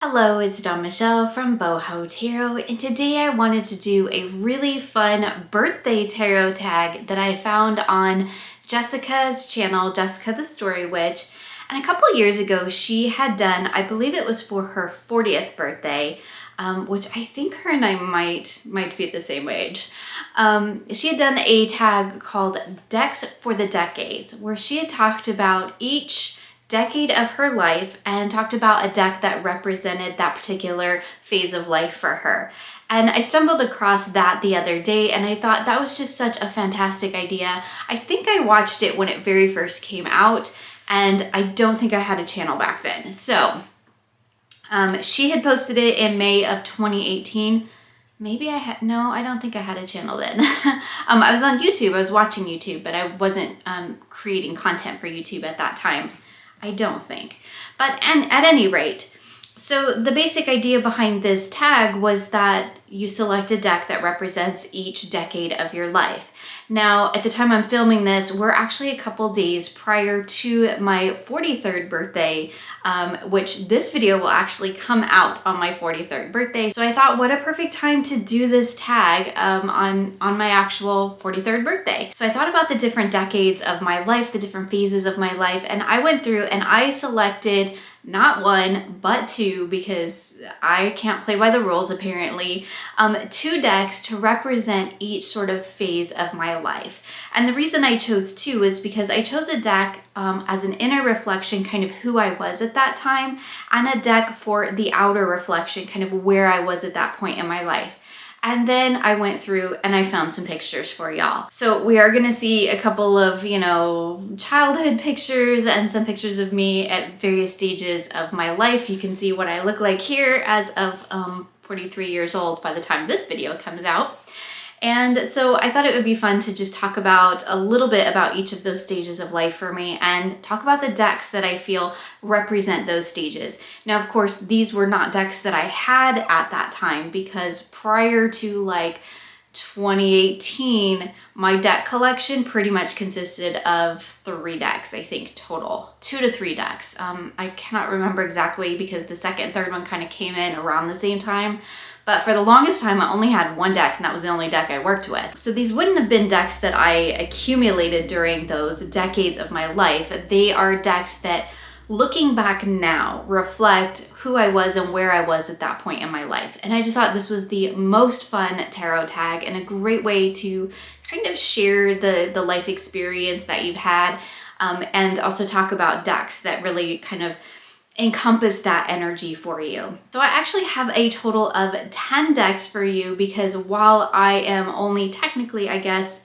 Hello, it's Dawn Michelle from Boho Tarot, and today I wanted to do a really fun birthday tarot tag that I found on Jessica's channel, Jessica the Story Witch. And a couple years ago, she had done, I believe it was for her 40th birthday, which I think her and I might be at the same age. She had done a tag called Decks for the Decades, where she had talked about each decade of her life and talked about a deck that represented that particular phase of life for her. And I stumbled across that the other day and I thought that was just such a fantastic idea. I think I watched it when it very first came out and I don't think I had a channel back then. So she had posted it in May of 2018. Maybe I had, no, I don't think I had a channel then. I was on YouTube, I was watching YouTube, but I wasn't creating content for YouTube at that time. I don't think. But at any rate, so the basic idea behind this tag was that you select a deck that represents each decade of your life. Now, at the time I'm filming this, we're actually a couple days prior to my 43rd birthday, which this video will actually come out on my 43rd birthday. So I thought, what a perfect time to do this tag on my actual 43rd birthday. So I thought about the different decades of my life, the different phases of my life, and I went through and I selected not one, but two, because I can't play by the rules apparently, two decks to represent each sort of phase of my life. And the reason I chose two is because I chose a deck as an inner reflection, kind of who I was at that time, and a deck for the outer reflection, kind of where I was at that point in my life. And then I went through and I found some pictures for y'all. So we are gonna see a couple of, childhood pictures and some pictures of me at various stages of my life. You can see what I look like here as of 43 years old by the time this video comes out. And so I thought it would be fun to just talk about a little bit about each of those stages of life for me and talk about the decks that I feel represent those stages. Now, of course, these were not decks that I had at that time because prior to like 2018, my deck collection pretty much consisted of 3 decks, I think total, 2 to 3 decks. I cannot remember exactly because the second and third one kind of came in around the same time. But for the longest time, I only had 1 deck, and that was the only deck I worked with. So these wouldn't have been decks that I accumulated during those decades of my life. They are decks that, looking back now, reflect who I was and where I was at that point in my life. And I just thought this was the most fun tarot tag and a great way to kind of share the life experience that you've had, and also talk about decks that really kind of encompass that energy for you. So I actually have a total of 10 decks for you because while I am only technically, I guess,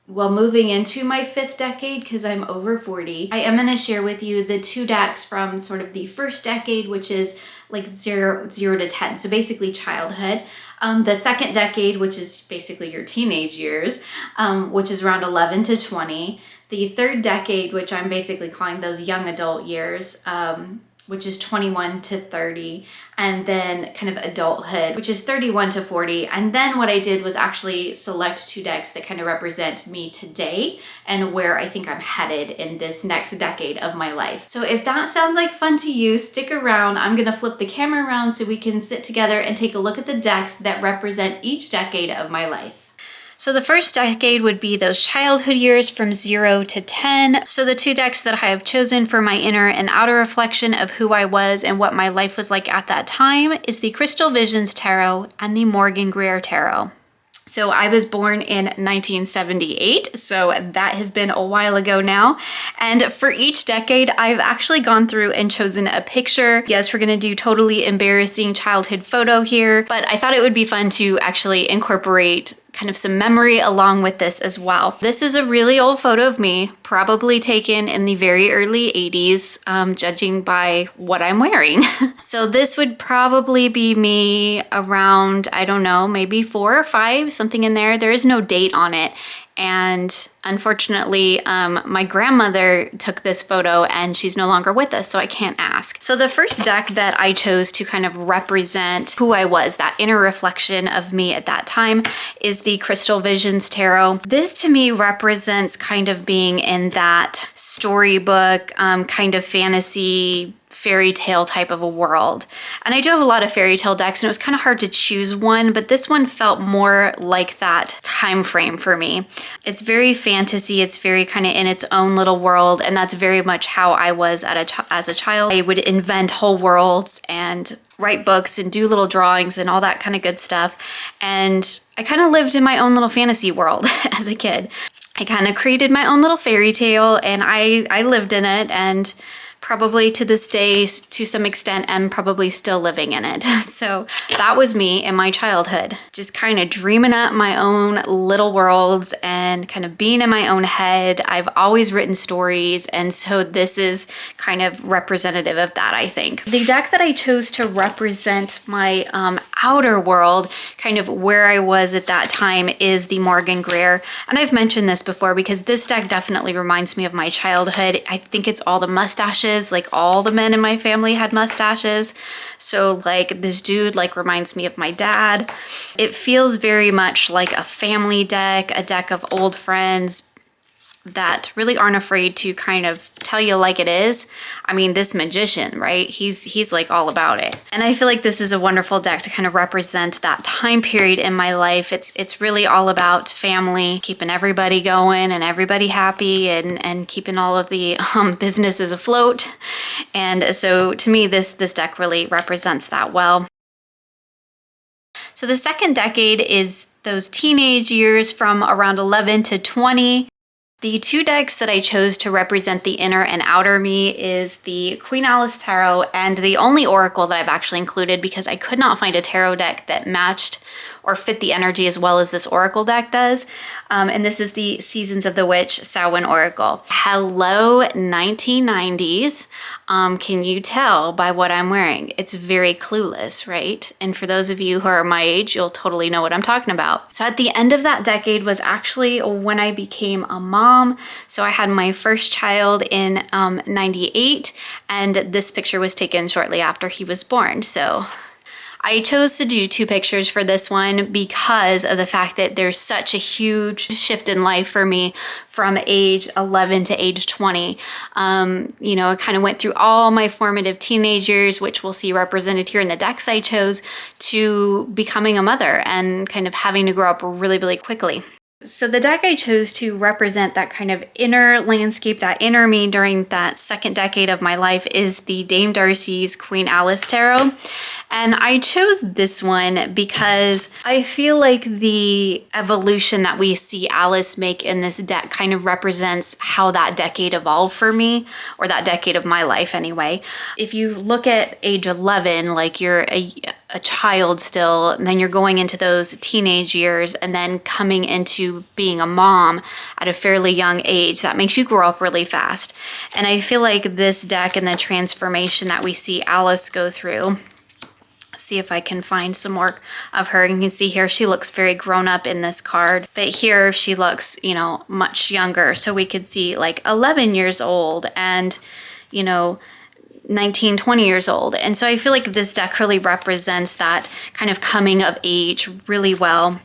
moving into my 5th decade because I'm over 40, I am going to share with you the 2 decks from sort of the first decade, which is like 0 to 10, so basically childhood. The second decade, which is basically your teenage years, which is around 11 to 20. The third decade, which I'm basically calling those young adult years, which is 21 to 30, and then kind of adulthood, which is 31 to 40. And then what I did was actually select 2 decks that kind of represent me today and where I think I'm headed in this next decade of my life. So if that sounds like fun to you, stick around. I'm gonna flip the camera around so we can sit together and take a look at the decks that represent each decade of my life. So the first decade would be those childhood years from 0 to 10. So the 2 decks that I have chosen for my inner and outer reflection of who I was and what my life was like at that time is the Crystal Visions Tarot and the Morgan Greer Tarot. So I was born in 1978, so that has been a while ago now. And for each decade, I've actually gone through and chosen a picture. Yes, we're gonna do totally embarrassing childhood photo here, but I thought it would be fun to actually incorporate kind of some memory along with this as well. This is a really old photo of me, probably taken in the very early 80s, judging by what I'm wearing. So this would probably be me around, I don't know, maybe 4 or 5, something in there. There is no date on it. And unfortunately, my grandmother took this photo and she's no longer with us, so I can't ask. So the first deck that I chose to kind of represent who I was, that inner reflection of me at that time, is the Crystal Visions Tarot. This to me represents kind of being in that storybook, kind of fantasy fairy tale type of a world. And I do have a lot of fairy tale decks, and it was kind of hard to choose one, but this one felt more like that time frame for me. It's very fantasy, it's very kind of in its own little world, and that's very much how I was as a child. I would invent whole worlds and write books and do little drawings and all that kind of good stuff. And I kind of lived in my own little fantasy world as a kid. I kind of created my own little fairy tale, and I lived in it, and probably to this day, to some extent, am probably still living in it. So that was me in my childhood, just kind of dreaming up my own little worlds and kind of being in my own head. I've always written stories, and so this is kind of representative of that, I think. The deck that I chose to represent my outer world, kind of where I was at that time, is the Morgan Greer. And I've mentioned this before because this deck definitely reminds me of my childhood. I think it's all the mustaches. Like all the men in my family had mustaches. So like this dude like reminds me of my dad. It feels very much like a family deck, a deck of old friends that really aren't afraid to kind of tell you like it is. I mean, this magician, right? He's like all about it. And I feel like this is a wonderful deck to kind of represent that time period in my life. It's really all about family, keeping everybody going and everybody happy, and keeping all of the businesses afloat. And so to me, this deck really represents that well. So the second decade is those teenage years from around 11 to 20. The two decks that I chose to represent the inner and outer me is the Queen Alice Tarot, and the only oracle that I've actually included because I could not find a tarot deck that matched or fit the energy as well as this oracle deck does. And this is the Seasons of the Witch Samhain Oracle. Hello 1990s. Can you tell by what I'm wearing? It's very clueless, right? And for those of you who are my age, you'll totally know what I'm talking about. So at the end of that decade was actually when I became a mom. So I had my first child in 98, and this picture was taken shortly after he was born. So I chose to do two pictures for this one because of the fact that there's such a huge shift in life for me from age 11 to age 20. You know, I kind of went through all my formative teenage years, which we'll see represented here in the decks I chose, to becoming a mother and kind of having to grow up really, really quickly. So the deck I chose to represent that kind of inner landscape, that inner me during that second decade of my life, is the Dame Darcy's Queen Alice Tarot. And I chose this one because I feel like the evolution that we see Alice make in this deck kind of represents how that decade evolved for me, or that decade of my life anyway. If you look at age 11, like you're a child still, and then you're going into those teenage years and then coming into being a mom at a fairly young age, that makes you grow up really fast. And I feel like this deck and the transformation that we see Alice go through, see if I can find some more of her. You can see here she looks very grown up in this card, but here she looks, you know, much younger. So we could see like 11 years old and, you know, 19, 20 years old. And so I feel like this deck really represents that kind of coming of age really well.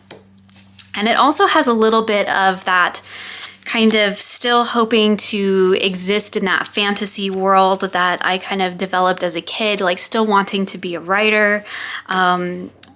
And it also has a little bit of that kind of still hoping to exist in that fantasy world that I kind of developed as a kid, like still wanting to be a writer,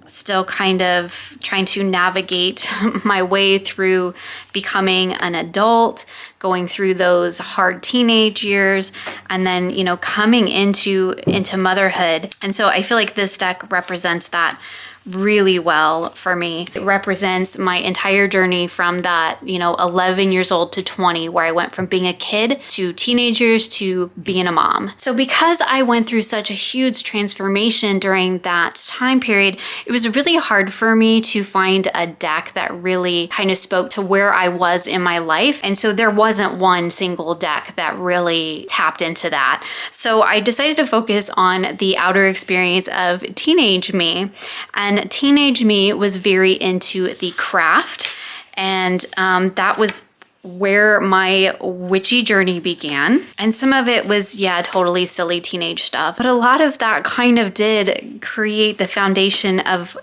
still kind of trying to navigate my way through becoming an adult, going through those hard teenage years, and then, you know, coming into motherhood. And so I feel like this deck represents that really well for me. It represents my entire journey from that, you know, 11 years old to 20, where I went from being a kid to teenagers to being a mom. So because I went through such a huge transformation during that time period, it was really hard for me to find a deck that really kind of spoke to where I was in my life. And so there wasn't one single deck that really tapped into that. So I decided to focus on the outer experience of teenage me. And teenage me was very into the craft, and that was where my witchy journey began. And some of it was, yeah, totally silly teenage stuff, but a lot of that kind of did create the foundation of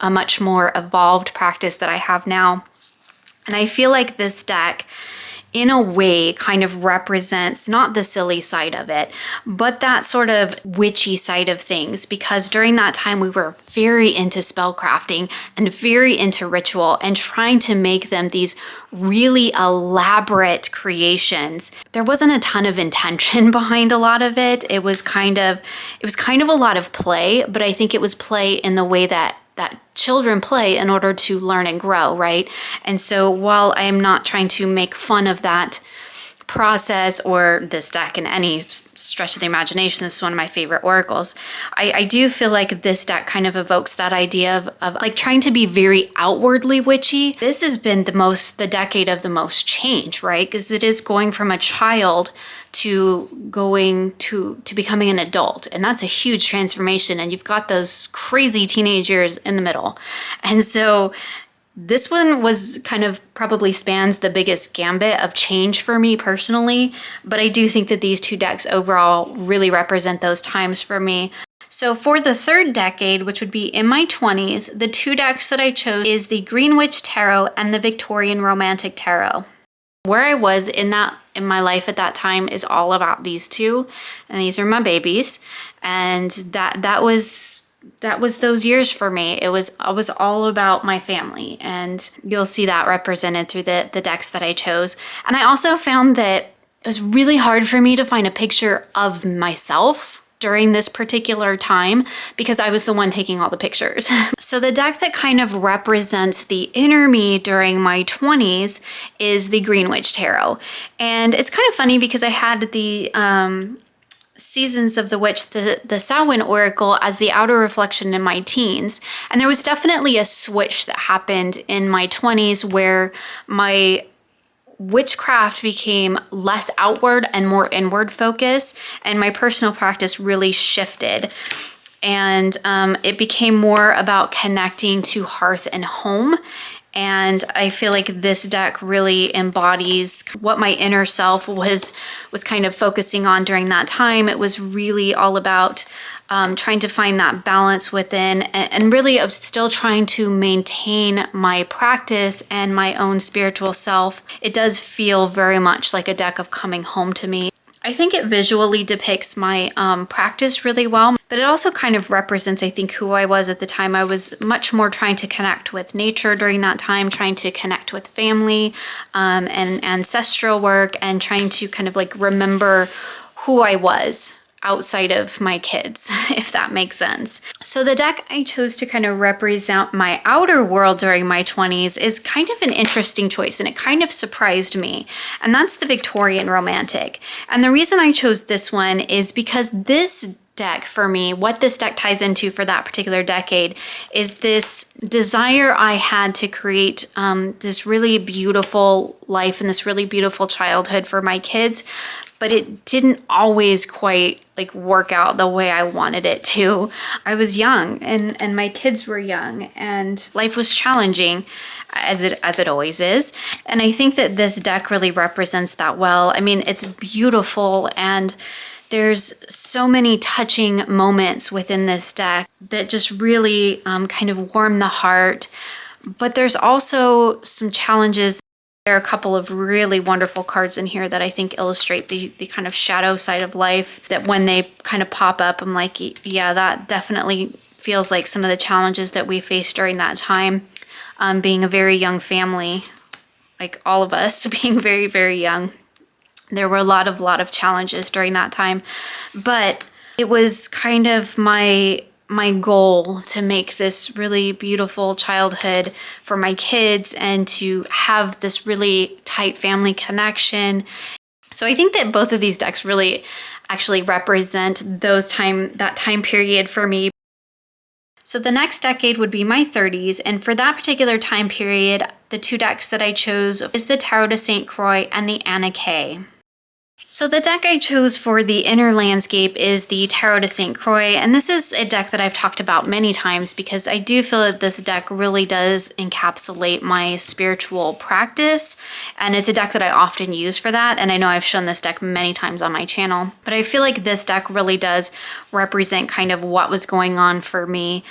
a much more evolved practice that I have now. And I feel like this deck in a way kind of represents not the silly side of it, but that sort of witchy side of things, because during that time we were very into spellcrafting and very into ritual and trying to make them these really elaborate creations. There wasn't a ton of intention behind a lot of it. It was kind of a lot of play, but I think it was play in the way that children play in order to learn and grow, right? And so while I am not trying to make fun of that process or this deck in any stretch of the imagination, this is one of my favorite oracles, I do feel like this deck kind of evokes that idea of like trying to be very outwardly witchy. This has been the decade of the most change, right? Because it is going from a child to going to becoming an adult, and that's a huge transformation, and you've got those crazy teenage years in the middle. And so this one was kind of probably spans the biggest gambit of change for me personally, but I do think that these two decks overall really represent those times for me. So for the third decade, which would be in my 20s, the two decks that I chose is the Green Witch Tarot and the Victorian Romantic Tarot. Where I was in my life at that time is all about these two, and these are my babies, and that was those years for me. I was all about my family, and you'll see that represented through the decks that I chose. And I also found that it was really hard for me to find a picture of myself during this particular time because I was the one taking all the pictures. So the deck that kind of represents the inner me during my 20s is the Green Witch Tarot. And it's kind of funny because I had the Seasons of the Witch, the Samhain Oracle, as the outer reflection in my teens. And there was definitely a switch that happened in my 20s where my witchcraft became less outward and more inward focus, and my personal practice really shifted. And it became more about connecting to hearth and home. And I feel like this deck really embodies what my inner self was kind of focusing on during that time. It was really all about trying to find that balance within, and really of still trying to maintain my practice and my own spiritual self. It does feel very much like a deck of coming home to me. I think it visually depicts my practice really well, but it also kind of represents, I think, who I was at the time. I was much more trying to connect with nature during that time, trying to connect with family and ancestral work, and trying to kind of like remember who I was outside of my kids, if that makes sense. So the deck I chose to kind of represent my outer world during my 20s is kind of an interesting choice, and it kind of surprised me. And that's the Victorian Romantic. And the reason I chose this one is because this deck for me, what this deck ties into for that particular decade, is this desire I had to create this really beautiful life and this really beautiful childhood for my kids, but it didn't always quite like work out the way I wanted it to. I was young and my kids were young, and life was challenging, as it always is. And I think that this deck really represents that well. I mean, it's beautiful, and there's so many touching moments within this deck that just really kind of warm the heart. But there's also some challenges. There are a couple of really wonderful cards in here that I think illustrate the kind of shadow side of life, that when they kind of pop up, I'm like, yeah, that definitely feels like some of the challenges that we faced during that time. Being a very young family, like all of us being very, very young. There were a lot of challenges during that time, but it was kind of my goal to make this really beautiful childhood for my kids and to have this really tight family connection. So I think that both of these decks really actually represent that time period for me. So the next decade would be my 30s, and for that particular time period, the two decks that I chose is the Tarot de St. Croix and the Anna Kay. So the deck I chose for the inner landscape is the Tarot de St. Croix, and this is a deck that I've talked about many times because I do feel that this deck really does encapsulate my spiritual practice, and it's a deck that I often use for that, and I know I've shown this deck many times on my channel, but I feel like this deck really does represent kind of what was going on for me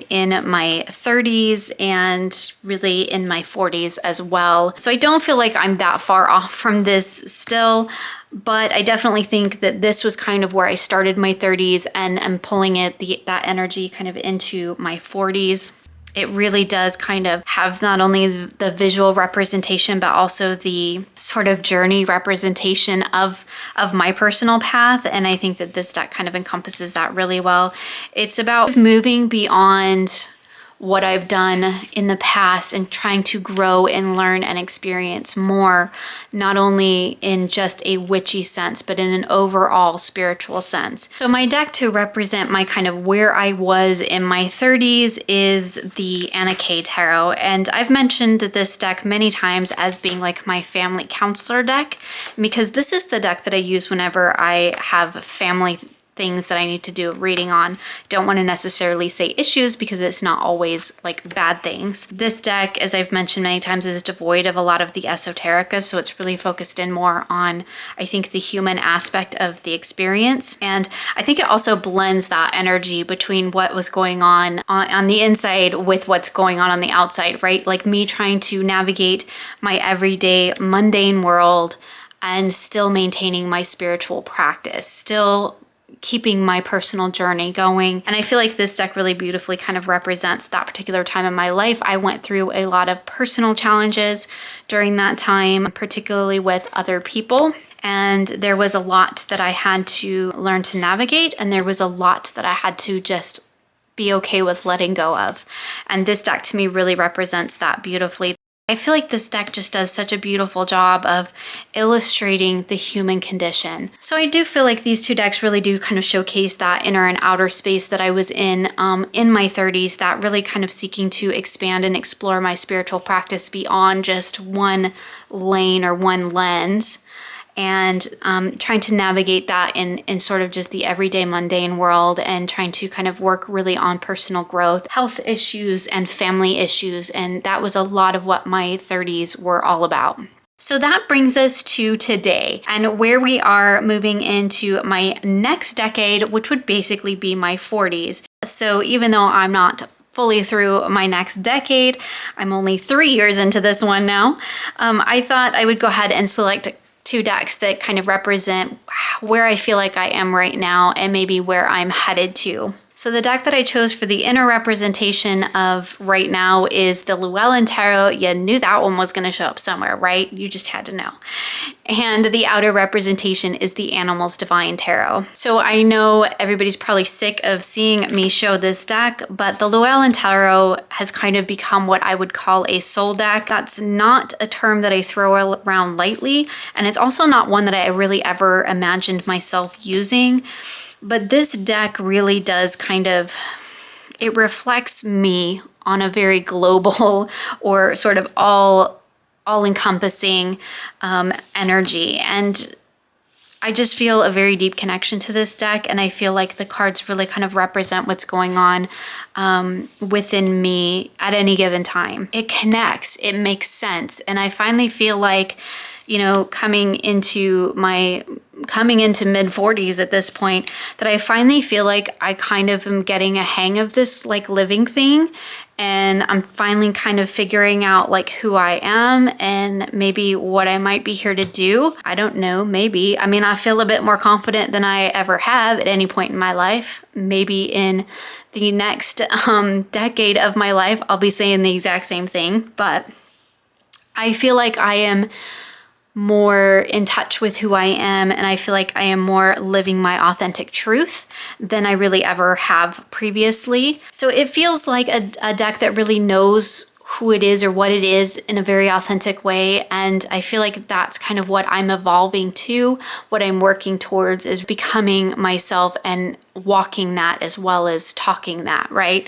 in my 30s and really in my 40s as well. So I don't feel like I'm that far off from this still. But I definitely think that this was kind of where I started my 30s and I'm pulling that energy kind of into my 40s. It really does kind of have not only the visual representation, but also the sort of journey representation of my personal path. And I think that this deck kind of encompasses that really well. It's about moving beyond what I've done in the past and trying to grow and learn and experience more, not only in just a witchy sense, but in an overall spiritual sense. So my deck to represent my kind of where I was in my 30s is the Anna K Tarot. And I've mentioned this deck many times as being like my family counselor deck, because this is the deck that I use whenever I have family things that I need to do a reading on. Don't want to necessarily say issues because it's not always like bad things. This deck, as I've mentioned many times, is devoid of a lot of the esoterica, so it's really focused in more on, I think, the human aspect of the experience. And I think it also blends that energy between what was going on the inside with what's going on the outside, right? Like me trying to navigate my everyday mundane world and still maintaining my spiritual practice, still keeping my personal journey going. And I feel like this deck really beautifully kind of represents that particular time in my life. I went through a lot of personal challenges during that time, particularly with other people. And there was a lot that I had to learn to navigate, and there was a lot that I had to just be okay with letting go of. And this deck to me really represents that beautifully. I feel like this deck just does such a beautiful job of illustrating the human condition. So I do feel like these two decks really do kind of showcase that inner and outer space that I was in my 30s, that really kind of seeking to expand and explore my spiritual practice beyond just one lane or one lens, and trying to navigate that in sort of just the everyday mundane world, and trying to kind of work really on personal growth, health issues, and family issues. And that was a lot of what my 30s were all about. So that brings us to today and where we are moving into my next decade, which would basically be my 40s. So even though I'm not fully through my next decade, I'm only 3 years into this one now, I thought I would go ahead and select two decks that kind of represent where I feel like I am right now and maybe where I'm headed to. So the deck that I chose for the inner representation of right now is the Llewellyn Tarot. You knew that one was going to show up somewhere, right? You just had to know. And the outer representation is the Animals Divine Tarot. So I know everybody's probably sick of seeing me show this deck, but the Llewellyn Tarot has kind of become what I would call a soul deck. That's not a term that I throw around lightly, and it's also not one that I really ever imagined myself using. But this deck really does it reflects me on a very global or sort of all-encompassing energy. And I just feel a very deep connection to this deck, and I feel like the cards really kind of represent what's going on within me at any given time. It connects, it makes sense, and I finally feel like, you know, coming into mid-40s at this point, that I finally feel like I kind of am getting a hang of this like living thing, and I'm finally kind of figuring out like who I am and maybe what I might be here to do. I don't know, maybe. I mean, I feel a bit more confident than I ever have at any point in my life. Maybe in the next decade of my life, I'll be saying the exact same thing, but I feel like I am more in touch with who I am, and I feel like I am more living my authentic truth than I really ever have previously. So it feels like a deck that really knows who it is or what it is in a very authentic way. And I feel like that's kind of what I'm evolving to, what I'm working towards is becoming myself and walking that as well as talking that, right?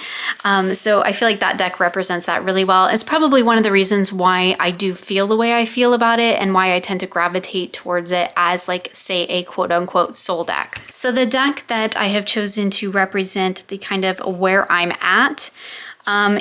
So I feel like that deck represents that really well. It's probably one of the reasons why I do feel the way I feel about it and why I tend to gravitate towards it as like, say, a quote unquote soul deck. So the deck that I have chosen to represent the kind of where I'm at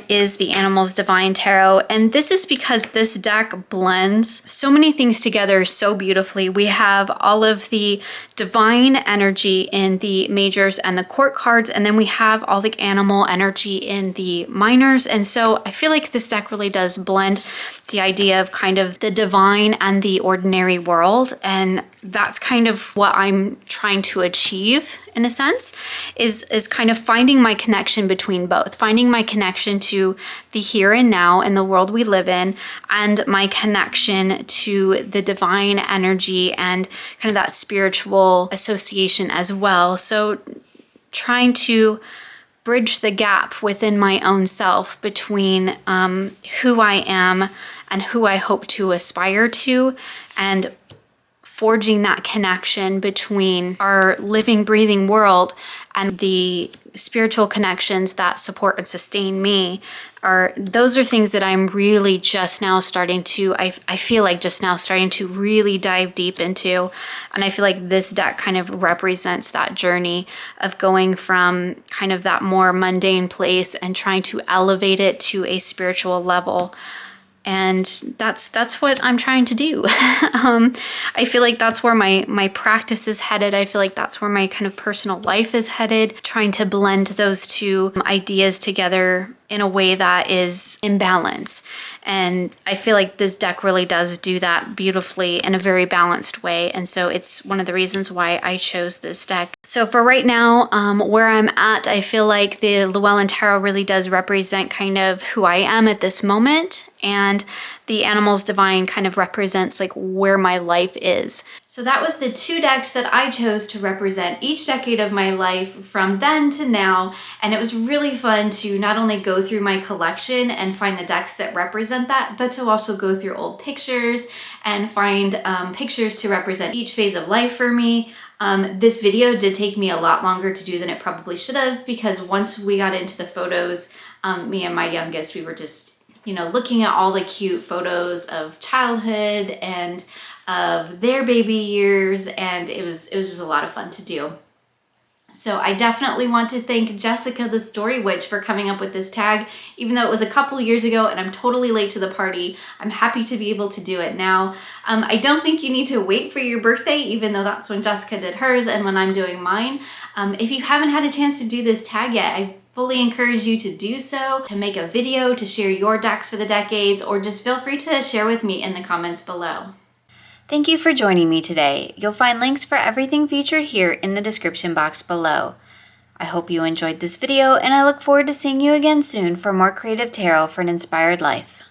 is the Animals Divine Tarot. And this is because this deck blends so many things together so beautifully. We have all of the divine energy in the majors and the court cards, and then we have all the animal energy in the minors. And so I feel like this deck really does blend the idea of kind of the divine and the ordinary world. And that's kind of what I'm trying to achieve in a sense, is kind of finding my connection between both, finding my connection to the here and now in the world we live in, and my connection to the divine energy and kind of that spiritual association as well. So trying to bridge the gap within my own self between who I am and who I hope to aspire to, and forging that connection between our living, breathing world and the spiritual connections that support and sustain me. Those are things that I'm really just now starting to, I feel like just now starting to really dive deep into. And I feel like this deck kind of represents that journey of going from kind of that more mundane place and trying to elevate it to a spiritual level. And that's what I'm trying to do. I feel like that's where my practice is headed. I feel like that's where my kind of personal life is headed, trying to blend those two ideas together in a way that is in balance. And I feel like this deck really does do that beautifully in a very balanced way. And so it's one of the reasons why I chose this deck. So for right now, where I'm at, I feel like the Llewellyn Tarot really does represent kind of who I am at this moment. And the Animals Divine kind of represents like where my life is. So that was the two decks that I chose to represent each decade of my life from then to now. And it was really fun to not only go through my collection and find the decks that represent that, but to also go through old pictures and find pictures to represent each phase of life for me. This video did take me a lot longer to do than it probably should have, because once we got into the photos, me and my youngest, we were just looking at all the cute photos of childhood and of their baby years, and it was just a lot of fun to do. So I definitely want to thank Jessica the Story Witch for coming up with this tag, even though it was a couple years ago and I'm totally late to the party. I'm happy to be able to do it now. I don't think you need to wait for your birthday, even though that's when Jessica did hers and when I'm doing mine. If you haven't had a chance to do this tag yet, I fully encourage you to do so, to make a video, to share your decks for the decades, or just feel free to share with me in the comments below. Thank you for joining me today. You'll find links for everything featured here in the description box below. I hope you enjoyed this video, and I look forward to seeing you again soon for more creative tarot for an inspired life.